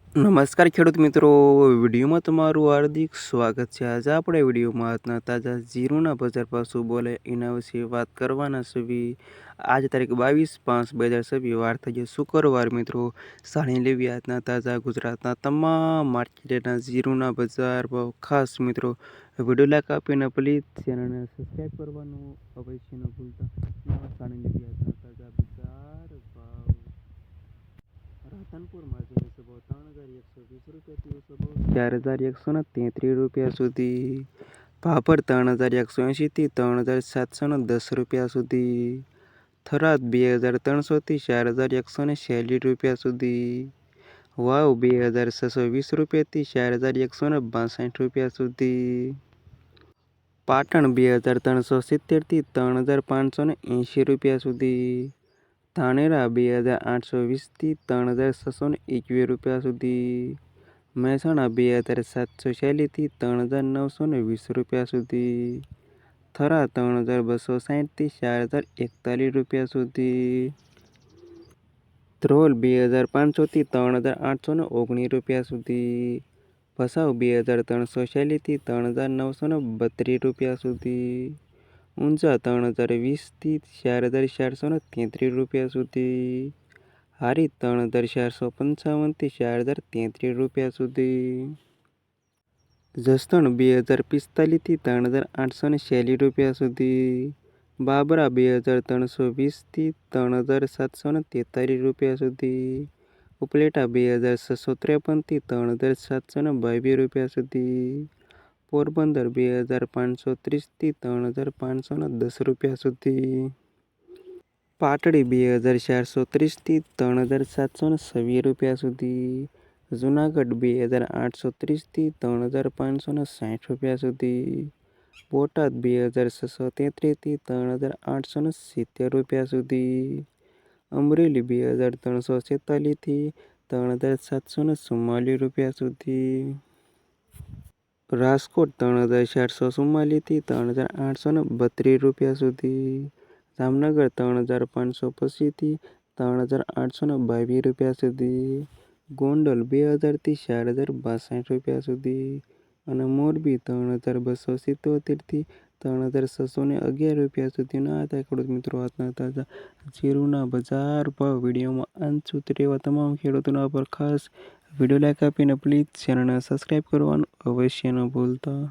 નમસ્કાર ખેડૂત મિત્રો, વિડીયોમાં તમારું હાર્દિક સ્વાગત છે। આજે આપણે વિડીયોમાં આજના તાજા જીરુના બજાર ભાવ શું બોલે એના વિશે વાત કરવાના છે। આજ તારીખ 22/5/2026 વાર થઈ ગયો શુક્રવાર। મિત્રો સાણી લેવી આજના તાજા ગુજરાતના તમામ માર્કેટના જીરુના બજાર ભાવ। ખાસ મિત્રો વિડીયો લાઈક આપીને પ્લીઝ ચેનલને સબસ્ક્રાઈબ કરવાનું અવશ્ય ન ભૂલતા। સાણી લેવી આજના તાજા બજાર ભાવ। રાધનપુર માર્કેટ ભાવ 3120 રૂપિયાથી ભાવ 4133 રૂપિયા સુધી। ભાભર 3180 થી 3710 રૂપિયા સુધી। થરાદ 2300 થી 4146 રૂપિયા સુધી। વાવ 2620 રૂપિયાથી 4162 રૂપિયા સુધી। પાટણ 2370 થી 3580 રૂપિયા સુધી। ધાનેરા 2820 થી 3621 રૂપિયા સુધી। મહેસાણા 2740 થી 3920 રૂપિયા સુધી। થરા 3260 થી 4041 રૂપિયા સુધી। ધ્રોલ 2500 થી 3819 રૂપિયા સુધી। ભચાઉ 2340 થી 3932 રૂપિયા સુધી। ઊંઝા 3020 થી 4433 રૂપિયા સુધી। હારીજ 3455 થી 4033 રૂપિયા સુધી। જસદણ 2045 થી 3846 રૂપિયા સુધી। બાબરા 2320 થી 3743 રૂપિયા સુધી। ઉપલેટા 2653 થી 3722 રૂપિયા સુધી। પોરબંદર 2530 થી 3510 રૂપિયા સુધી। પાટડી 2430 થી 3726 રૂપિયા સુધી। જુનાગઢ 2830 થી 3560 રૂપિયા સુધી। બોટાદ 2633 થી 3870 રૂપિયા સુધી। અમરેલી 2346 થી 3744 રૂપિયા સુધી। રાજકોટ 3444 થી 3832 રૂપિયા સુધી। જામનગર 3525 થી 3822 રૂપિયા સુધી। ગોંડલ 2000 થી 4062 રૂપિયા સુધી અને મોરબી 3277 થી 3611 રૂપિયા સુધી ના હતા ખેડૂત મિત્રો આજના તાજા જીરુના બજાર ભાવ। વિડીયોમાં અંત સુધી રહેવા તમામ ખેડૂતોના પર ખાસ વિડીયો લાઈક આપીને પ્લીઝ ચેનલને સબસ્ક્રાઈબ કરવાનું અવશ્ય ન ભૂલતા।